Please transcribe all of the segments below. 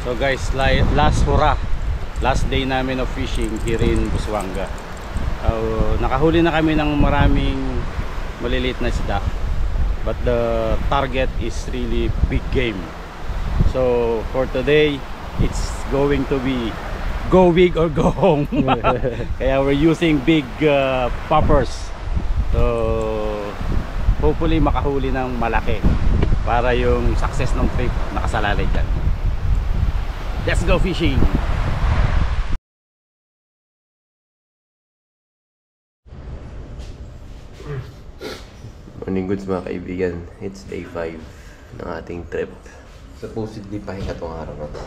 So guys, last hurrah, last day namin of fishing here in Busuanga. Nakahuli na kami ng maraming maliliit na isda, but the target is really big game. So for today, it's going to be go big or go home. Kaya we're using big poppers. So hopefully makahuli ng malaki para yung success ng trip nakasalalay dyan. Let's go fishing! Morning goods mga kaibigan. It's day 5 ng ating trip. Supposedly pahinga tong araw na to.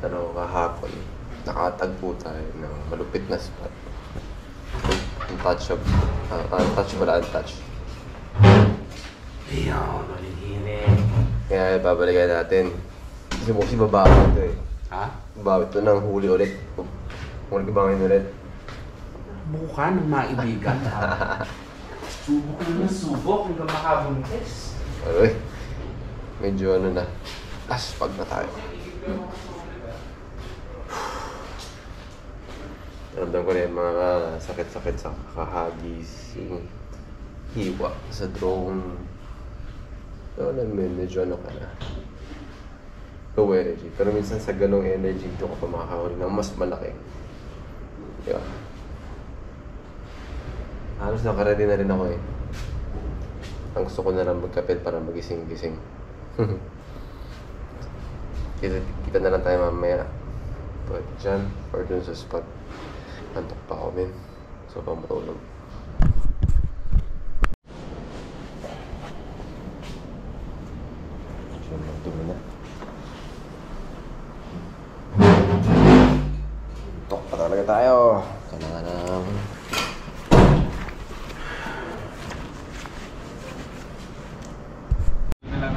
Pero kahapon, nakatagpo tayo ng malupit na spot. Untouch. Ayaw, naliginip. Kaya babalikan natin. Kasi bukas babawi ito eh. Ha? Babawi ito ng huli ulit. Huli bangin ulit. Buka ng maibigan. Subok na subok hanggang makabuntis. Aroy, medyo ano na. Aspag na tayo. Naramdam ko na yung mga sakit-sakit sa kahagis. Yung hiwa sa drone. So, medyo ano ka na. Low energy. Pero minsan sa ganong energy, ito ka pa makakahuli ng mas malaki. Diba? Halos nakaredy na rin ako eh. Ang gusto ko na lang magkapit para magising-gising. Kita na lang tayo mamaya. But dyan, or dun sa spot. Antok pa ako min. So, pamatulog. So, magdumi na. Antok pa talaga tayo. Kailangan na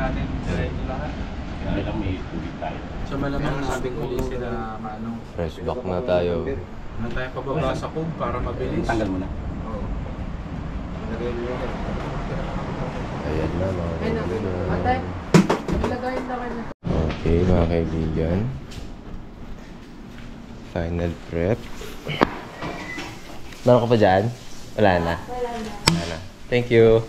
natin diretso lahat. Kaya lang may tubig tayo. So malamang nabing uli sila maano. fresh back na tayo. Na tayo pababa sa cove para mabilis. Tanggal mo na. Oo. Ayan na mga kaibigan. Atay, ilagay naman na. Okay mga kaibigan. Final prep. Meron ka pa dyan? Wala na? Wala na. Thank you.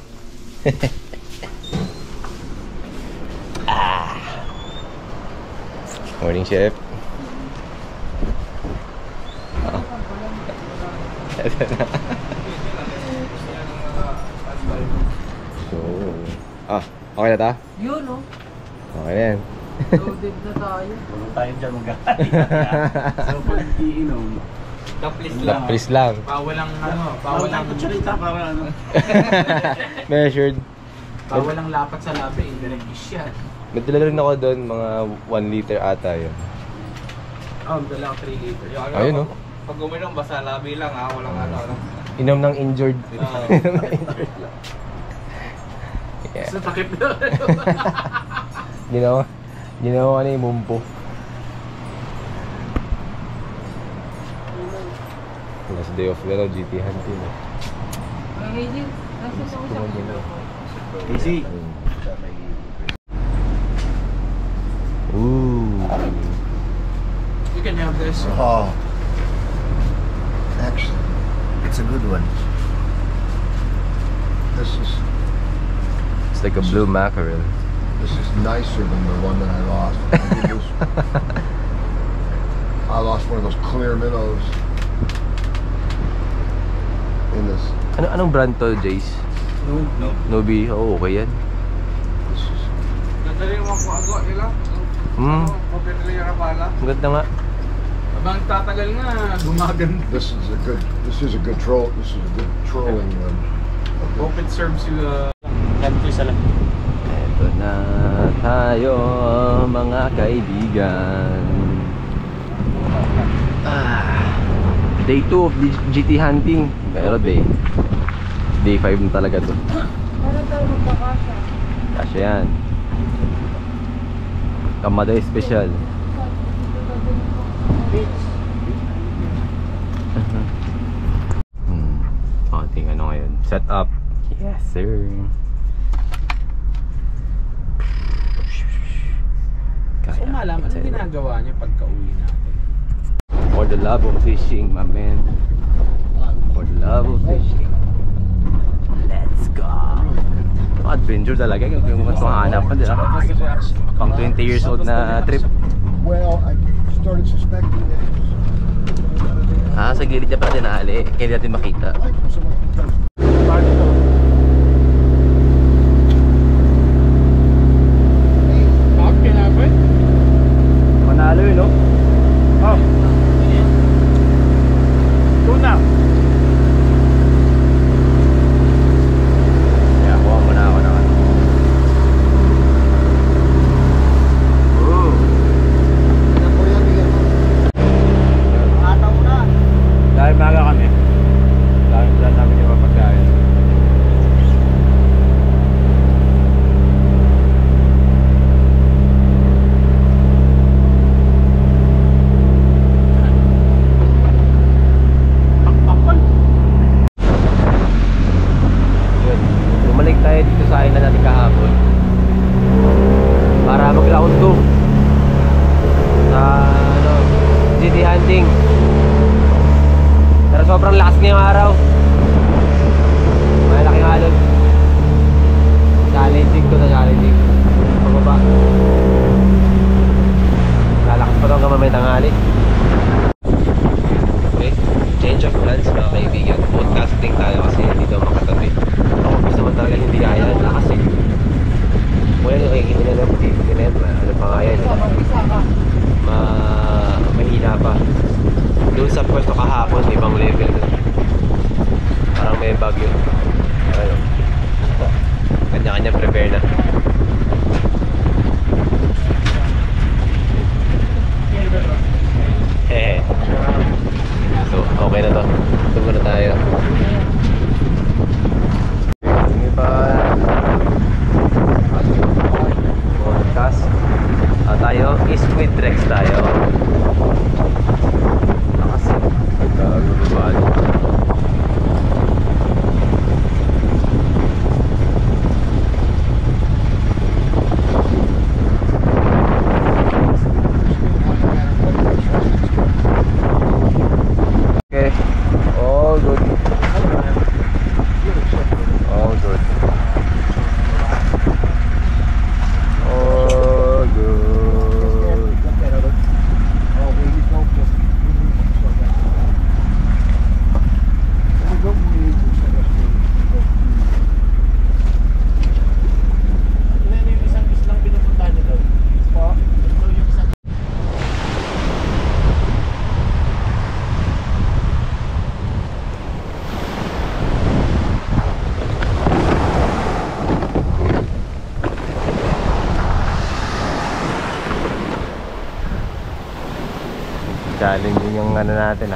Morning, chef. Okay na ta? Yun, no? Okay na yan. Loaded na tayo. Tulong tayo dyan mag-gati. So pag iinom, Lapris lang. Bawalang ano, bawalang kutsurita para ano. Measured. bawalang lapat sa labi, indirect kiss yan. May dala rin ako doon, mga 1 liter ata yun. Dala 3 liter. Ayun, no? Pag uminom, basta labi lang ha, walang ano. Inom ng injured. Sa takip na. Ginawa ka na yung mumpo. Last day of GT hunting. Amazing. Nasa sa usap dito. Easy. Ooh. You can have this. Oh, actually, it's a good one. This is It's like a blue mackerel. nicer than the one that I lost. I lost one of those clear minnows in this. Anong brand to, Jace? Nobi. Oh, okay yan. This is Nadali mo ako ago nila. Kopya nila yung rapala. Ang ganda nga. Abang tatagal nga, gumaganda. this is a good troll. This is a good trolling one. Hope it serves you Country sa lang. Eto na tayo, mga kaibigan. Day 2 of GT hunting. Pero day 5 na talaga to. Para tayo magkakasya. Kasi yan. Kamaday special. Ating ano ngayon? Set up. Yes sir. Kaya. malaman ano ginagawa niyo pagka-uwi natin. For the love of fishing, my man. For the love of fishing. Let's go. Adventure talaga. Yung mas mahanapan, di ba? Pang 20 years old na trip. Well, I started suspecting that it was Sa gilid niya pala dinali. Kaya natin makita. like someone because Manalo yun, no? Oh. Tuna. Kaya kuha mo na ako ng ano. Dahil maga kami. Dahil plan namin yung mapagkain. Yun. Bumalik tayo dito sa island natin kahapon. Para mag-round 2 sa ano, GT hunting. Pero sobrang lakas ngayong araw. Malaking alon. Challenging to na challenging. Pababa. Lalakas pa ito hanggang mamay tanghali. Okay, change of plans mga kaibigan. Podcasting tayo kasi hindi daw makatabi. Ako gusto naman talaga hindi kaya. Lakas eh. Well, nakikita nila ng TV ko na yan. Ano pa nga yan? Mahina pa. Doon sa pwesto kahapon, ibang level doon. Parang may bagyo. Ano? Kanya-kanya prepare na. So, okay na to. Ito muna tayo. Sige pa. Podcast. Tayo is with Rex tayo. Kasi pagka-lulubaan. Okay, all good. All good. All good. Challenging yung ano natin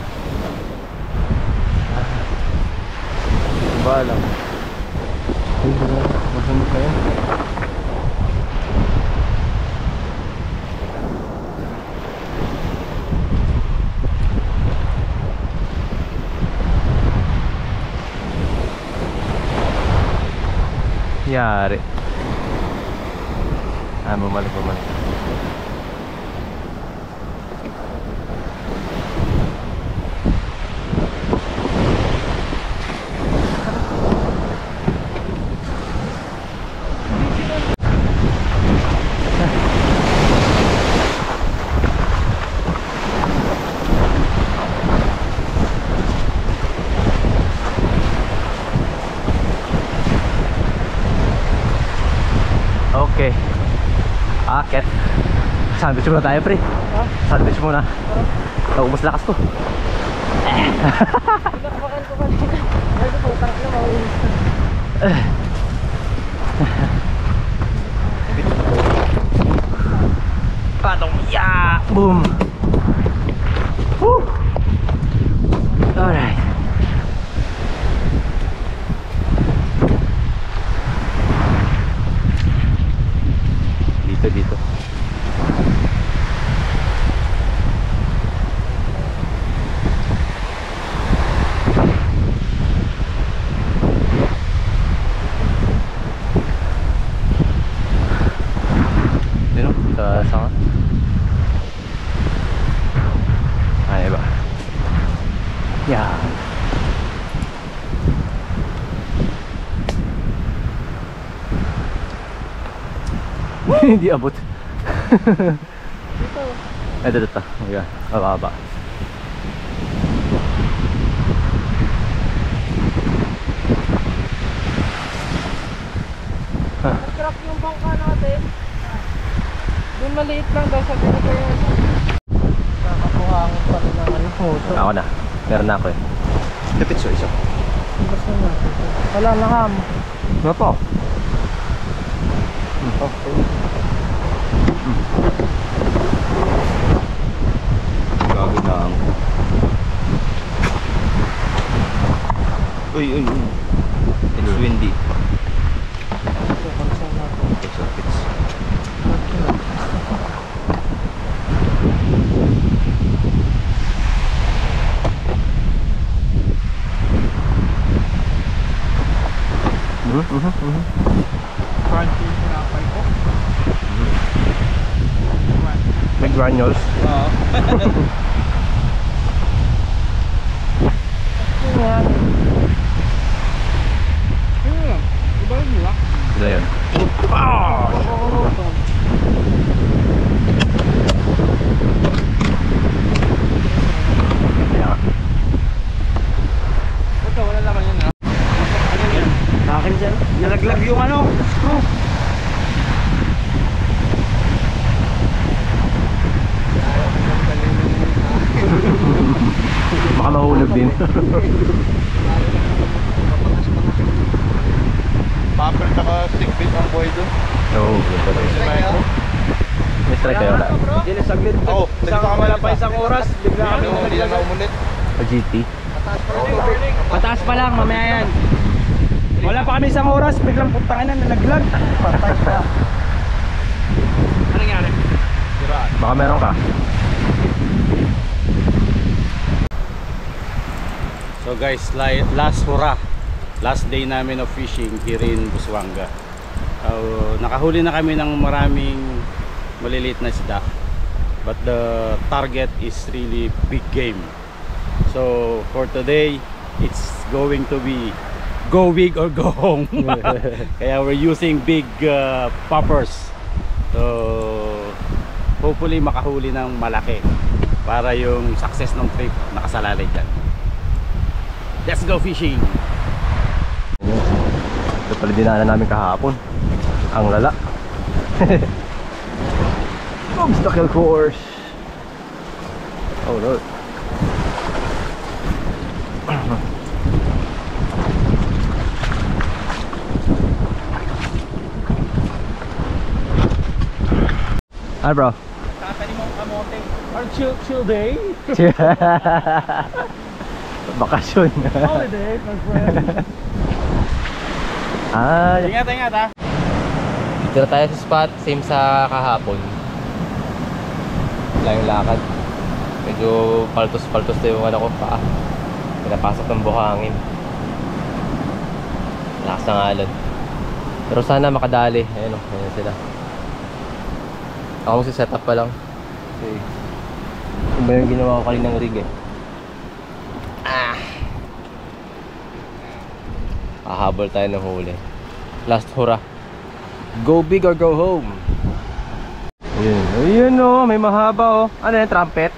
ba lang. Ay, masunod na yun. Yari. Bumalik. Okay. Akit. Sandwich muna tayo, pre. Sandwich muna. Naubos lakas ko. Patong. Yeah! Boom! Woo! Alright. Dito. Sa saan? Yan. Hindi abot. Ito. Ayan, mababa. Nag-crack yung bangka natin. Doon maliit lang daw sa ganito yung nakabuhangin pa rin ng ano photo. Ako na. Meron na ako eh. Kapit so isa. Basta na. Wala na ham. Ano to? Okay. Grabe na ang... Uy. It's windy. So, concern natin. It's Crunchy yung pinapay ko. may granules. Oo. Yan. Iba yun nila. Ito yun. Kaya nga. Ito, wala naman yun ha. Akin dyan. Nalaglag yung ano. Baka mahulog din. Bumper tsaka stick bit ang boy doon. Oo, ganda rin. May strike kayo wala. Hindi saglit. Oo, Wala pa isang oras. Bigla kami Hindi na umulit. O GT. Pataas pa lang, mamaya yan. Wala pa kami isang oras, biglang putangin na nalaglag. Patay pa. Ano nangyari? Baka meron ka. So guys, last hurrah. Last day namin of fishing here in Busuanga. Nakahuli na kami ng maraming maliliit na isda. But the target is really big game. So for today, it's going to be go big or go home. Kaya we're using big poppers. So hopefully makahuli ng malaki para yung success ng trip nakasalalay dyan. Let's go fishing! Ito pala dinaanan namin kahapon. Ang lala. Obstacle course. Oh Lord. Hi bro. Tatanim mong kamote. Or chill day. Bakasyon. Holiday, my friend. Ingat ha. Dito na tayo sa spot, same sa kahapon. Wala yung lakad. Medyo paltos-paltos na yung ano ko pa. Pinapasok ng buhangin. Lakas ng alon. Pero sana makadali. Ayan o, ayan sila. Ako set up pa lang. Kasi iba yung ginawa ko kaninang rig eh. Hahabol tayo ng huli. Last hurrah. Go big or go home. Ayun o, may mahaba o. Ano yan, trumpet?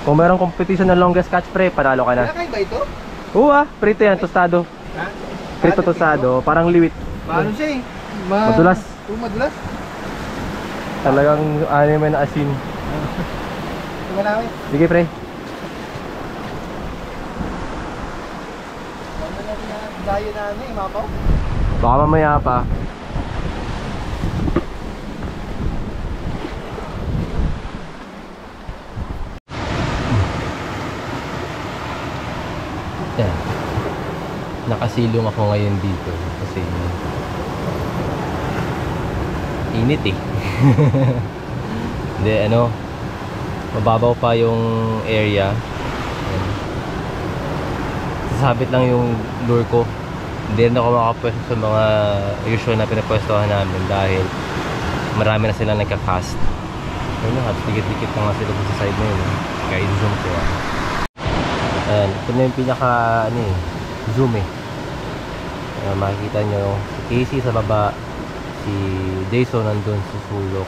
Kung mayroong competition ng longest catch pre, panalo ka na. Kaya ba ito? Oo prito yan, tostado. Ha? Prito tostado, parang liwit. Paano siya eh? Madulas. Madulas? Talagang anime na asin. Ito namin. Sige pre. Dayo na ano eh, mapaw. Baka mamaya pa. Yan. Nakasilong ako ngayon dito kasi init eh. Hindi ano, mababaw pa yung area. Yan. Sasabit lang yung lure ko. Hindi rin ako makapwesto sa mga usual na pinapwestohan namin dahil marami na silang nagka-cast. Ayun na, dikit-dikit na nga sila sa side na yun. Kaya i-zoom ko. Ayan, ito na yung pinaka ano eh, zoom eh. Makikita nyo si Casey sa baba, si Jason nandun sa sulok.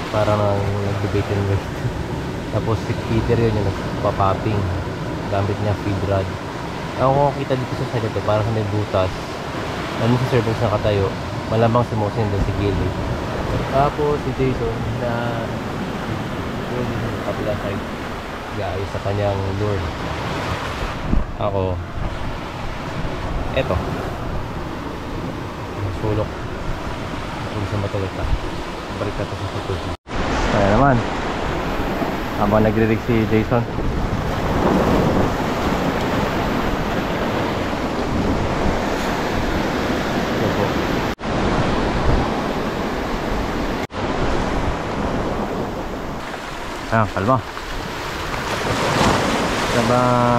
Parang nag-debate and wait. Tapos si Peter yun yung nagpapopping. Gamit niya feed rod. Ako kung kita dito sa side ito, parang may butas. Nandun si Sir Bones nakatayo. Malambang si Mosin doon si Gilly. Tapos si Jason na yun sa kapila side. Gaayos sa kanyang lure. Ako eto sulok kung sa matulog ka balik na ito sa tutod. Kaya naman habang nagre-rig si Jason kalma sabang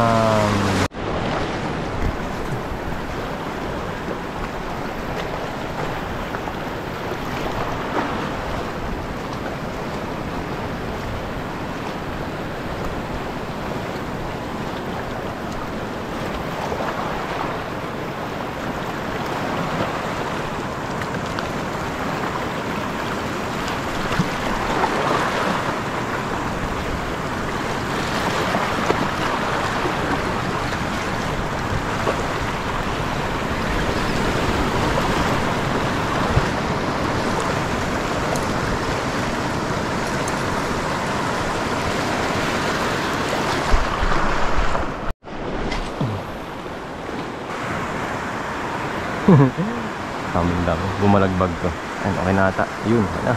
kaming dami, bumalagbag ko. Ayun, okay na ata. Yun, ano.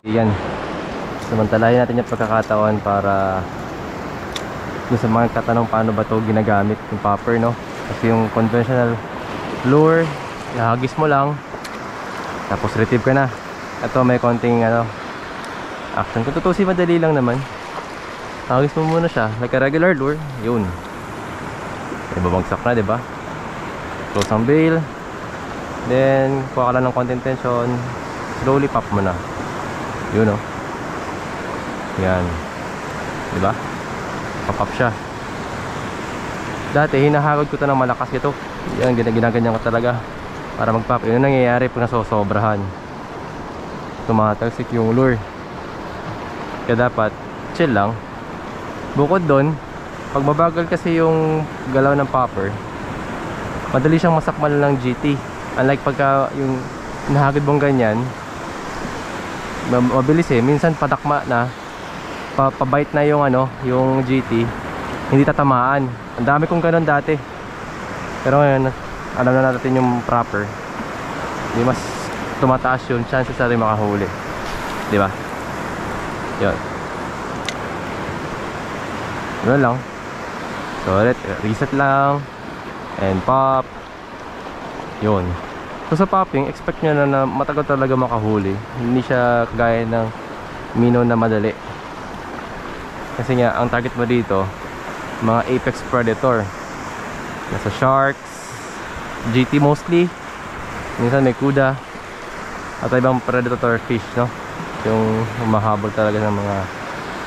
Yan. Samantalahin natin yung pagkakataon para yung sa mga katanong paano ba to ginagamit yung popper, no? Kasi yung conventional lure, ihagis mo lang tapos retrieve ka na. Ito may konting ano action. Kung tutusin, madali lang naman. Hagis mo muna siya like a regular lure. Yun. Ibabagsak na, diba? Close ang bail. Then, kuha ka lang ng konting tension. Slowly pop mo na. Yun, oh. Yan. Diba? Papop siya. Dati, hinahagod ko ito ng malakas ito. Yan, ginaganyan ko talaga. Para mag-pop. Yun ang nangyayari pag nasosobrahan. Tumatalsik yung lure. Kaya dapat, chill lang. Bukod doon, pag mabagal kasi yung galaw ng popper, madali siyang masakmal ng GT. Unlike pagka yung nahagod mong ganyan, mabilis eh. Minsan padakma na, pabite na yung ano, yung GT, hindi tatamaan. Ang dami kong ganun dati. Pero ngayon, alam na natin yung proper. Hindi mas tumataas yung chances natin makahuli. Diba? Yun. Yun lang. So reset lang and pop. Yun. So sa popping, expect nyo na matagal talaga makahuli. Hindi siya kagaya ng minnow na madali. Kasi nga ang target mo dito mga apex predator. Nasa sharks, GT mostly. Minsan may kuda at ibang predator fish, no? Yung mahabol talaga ng mga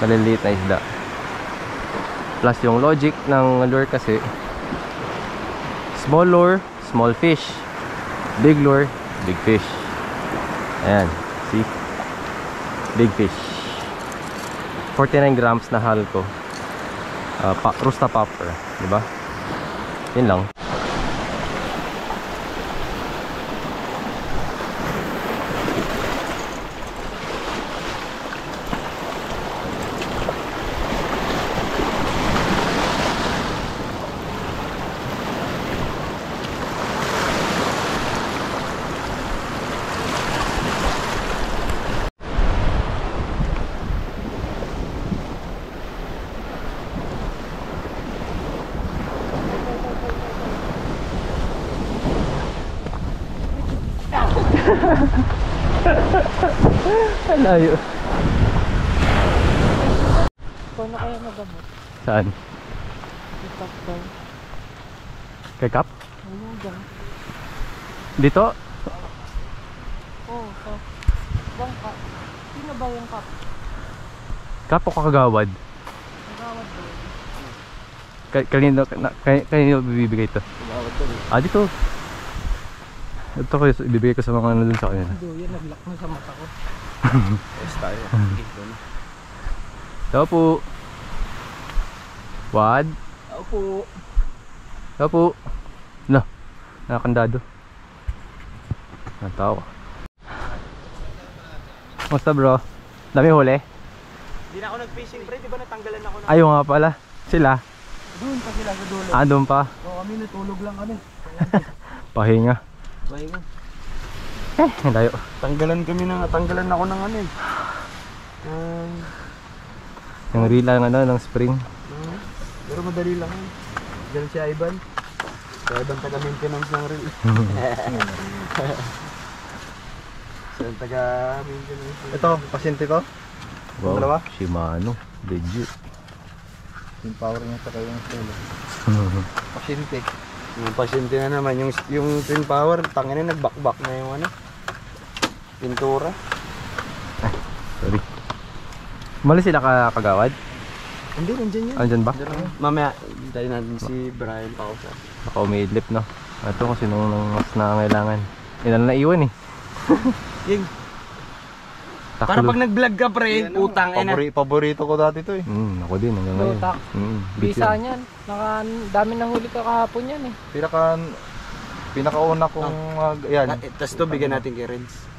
maliliit na isda. Plus yung logic ng lure kasi, small lure, small fish. Big lure, big fish. Ayan, see? Big fish. 49 grams na hull ko. Rusta popper, diba? Yun lang. Layo. Paano kaya magamot? Saan? Itak daw. Kay Cap? Ano daw? Dito? Oo, sa bangka. Sino ba yung kap? Kapo kagawad. Nagawad doon. Kanino bibigay ito? Dito. Ito ko, ibibigay ko sa mga ano dun sa kanila. Yan, naglock na sa mata ko. Yes tayo. Sige, doon. Tao po. Wad. Opo. Tao po. No, nakakandado. Natawa. Musta bro? Dami huli? Hindi na ako nag-fishing pre, di ba natanggalan ako ng... Ayaw nga pala. Sila? Doon pa sila sa dulo. Doon pa. Oo, kami natulog lang kami. Pahinga. Bahinga. Ang layo. Tanggalan ako ng ano eh. Yung reel lang ng spring. Pero madali lang yun. Diyan si Ivan. Si Ivan taga-maintenance ng reel. Siya taga-maintenance. Ito, pasyente ko. Wow, Dalawa? Shimano. Legit. Yung power niya sa kayong solo. Pasyente. Yung pasyente na naman. Yung twin power, tangin na nag-back-back na yung ano. Pintura. Sorry. Mali sila kagawad? Hindi, nandiyan yan. Andyan ba? Mamaya, hintayin natin si Brian Pausa. Baka umiidlip, no? Ito kasi nung mas nangangailangan. Ilan na iwan eh. Ying. Para pag nag-vlog ka pre, utang ina. Paborito ko dati to eh. Ako din hanggang ngayon. Lutak. Bisa niyan. Dami na huli ka kahapon yan eh. Pinakauna kong yan. Tapos to, bigyan natin kay Reds.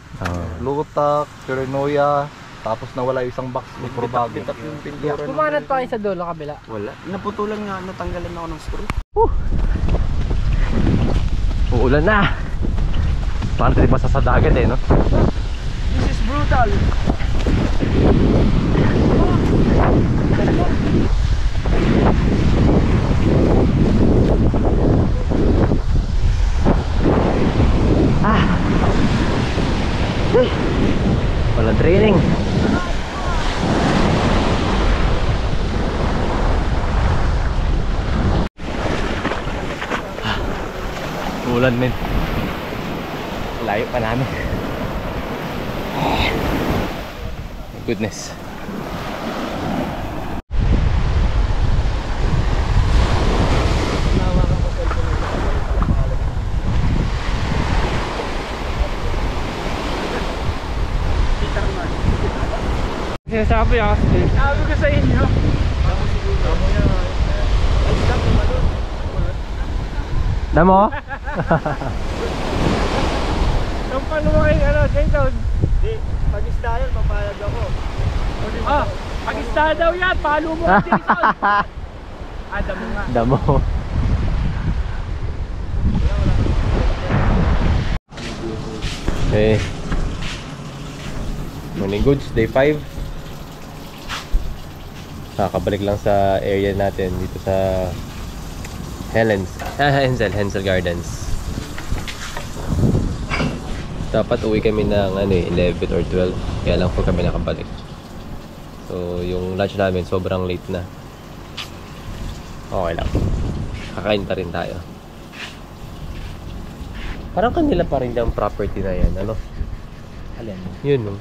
Lutak, Chernoya, tapos nawala yung isang box ng puro bago. Bitak yung pintura. Kumanat pa kayo sa dulo kabila. Wala. Naputulan nga, natanggalan ako ng screw. Uulan na! Parang tayo basa sa dagat eh, no? This is brutal. Walang training. Ulan men. Layo pa namin. My goodness. Sinasabi sabi ko sa inyo. Damo? Yung palumaking Jason. Di, pag-isda yan, papayag ako. Pag-isda daw yan, palo mo ka Jason. Damo nga. Damo. Okay. Morning goods, day 5. Nakakabalik lang sa area natin dito sa Hensel Gardens. Dapat uwi kami ng 11 or 12. Kaya lang po kami nakabalik. So yung lunch namin sobrang late na. Okay lang. Kakain pa rin tayo. Parang kanila pa rin yung property na yan, ano? Alin? Yun, no?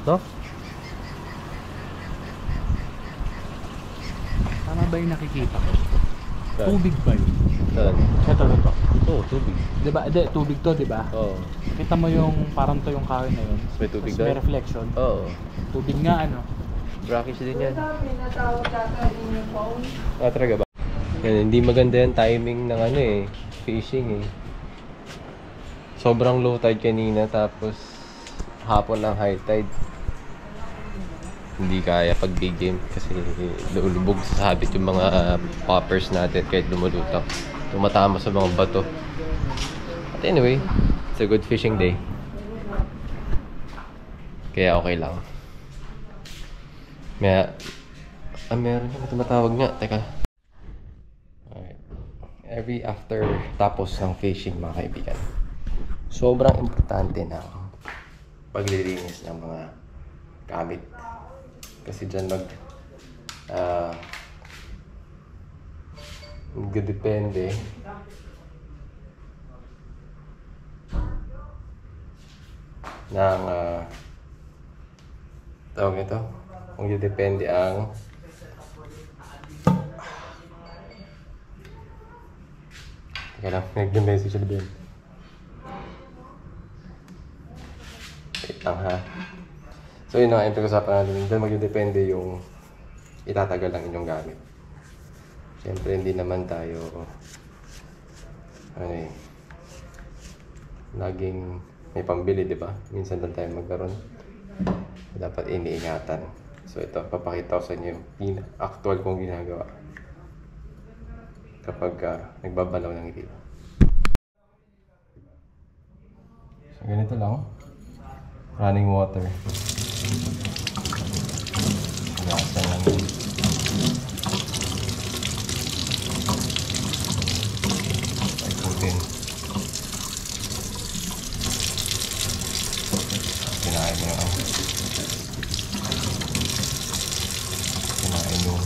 No? Tama ba yung nakikita ko? Saan? Tubig ba yun? Saan? Ito. Oo, tubig. Diba? Tubig to, diba? Oo. Kita mo yung parang to yung kahoy na yun. May tubig Tapos may doon? reflection. Oo. Tubig nga ano. Brackish din yan. Natawag data yung phone. Talaga ba? Yan, hindi maganda yung timing ng fishing eh. Sobrang low tide kanina tapos hapon ng high tide. Hindi kaya pag big game kasi lulubog sa habit yung mga poppers natin kahit lumulutak. Tumatama sa mga bato. But anyway, it's a good fishing day. Kaya okay lang. Meron yung tumatawag nga. Teka. Alright. Every after tapos ng fishing mga kaibigan, sobrang importante ng paglilinis ng mga gamit. Kasi dyan magdedepende ng tawag ito, kung depende ang teka lang, nag-message siya din. Wait lang ha. So yun na, yung pag-usapan natin, doon magdedepende yung itatagal ng inyong gamit. Siyempre hindi naman tayo laging may pambili, di ba? Minsan lang tayo magkaroon. Dapat iniingatan. So ito, papakita ko sa inyo yung actual kong ginagawa kapag nagbabalaw ng ilo. So ganito lang, running water. Lasa lang yun. Putin. Kinain mo yung kinain yung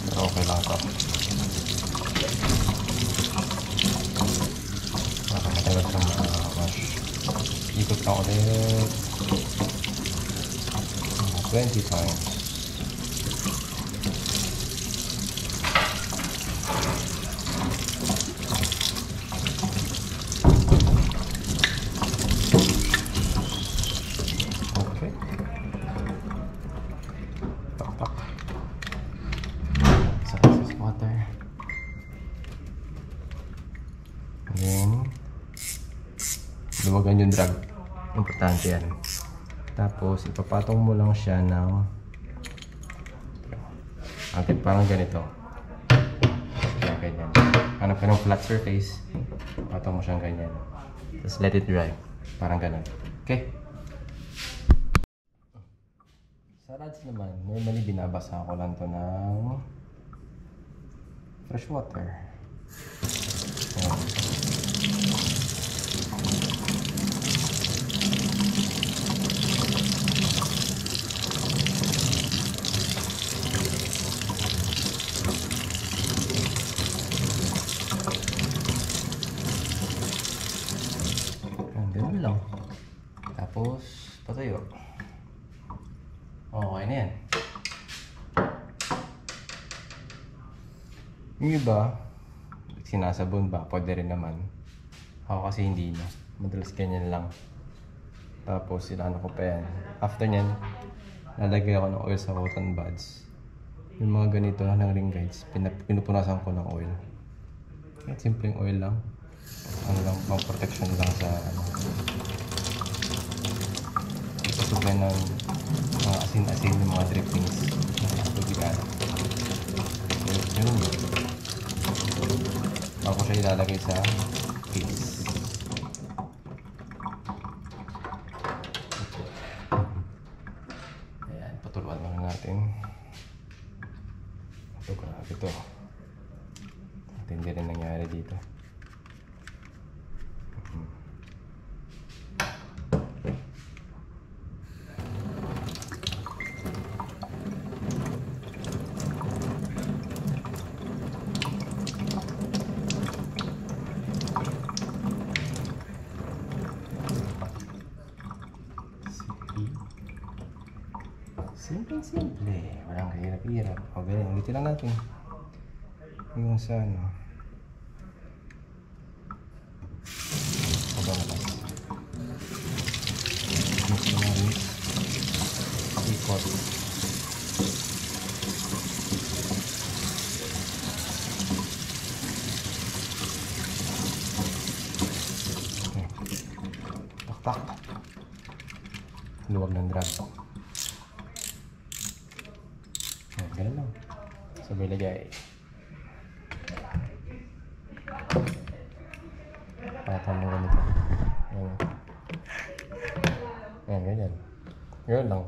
pero okay lang ito. Matagal siyang ma-wash. Ikot ka ulit 20 times. Luwagan yung drag. Importante yan. Tapos, ipapatong mo lang siya ng parang ganito. Kaya ganyan. Hanap ka ng flat surface. Patong mo siyang ganyan. Tapos, let it dry. Parang ganun. Okay? Sa rods naman, normally binabasa ko lang to ng fresh water. Ayan. Ganun lang. Tapos, patayo. Okay na yan. Yung iba, sinasabon ba? Pwede rin naman. Ako kasi hindi na. Madalas ganyan lang. Tapos, sinano ko pa yan. After nyan, lalagay ako ng oil sa cotton buds. Yung mga ganito ng ring guides, pinupunasan ko ng oil. At simpleng oil lang. Ano lang, pang protection lang sa pasugay ng mga asin-asin ng mga drippings na tubigan. So, yun yun. Bago siya ilalagay sa case. Ayan, patuluan lang natin. Ito, grabe ito. Hindi rin nangyari dito. Simple. Walang kahirap-hirap. O ganyan, ulitin lang natin. Yung sa ano. Pagkakas. Mix na rin. Ikot. Okay. Taktak. Luwag ng drag. Ganun lang. Sabay lagay. Patang mo ganito. Ayan. Ayan, ganyan. Ganyan lang.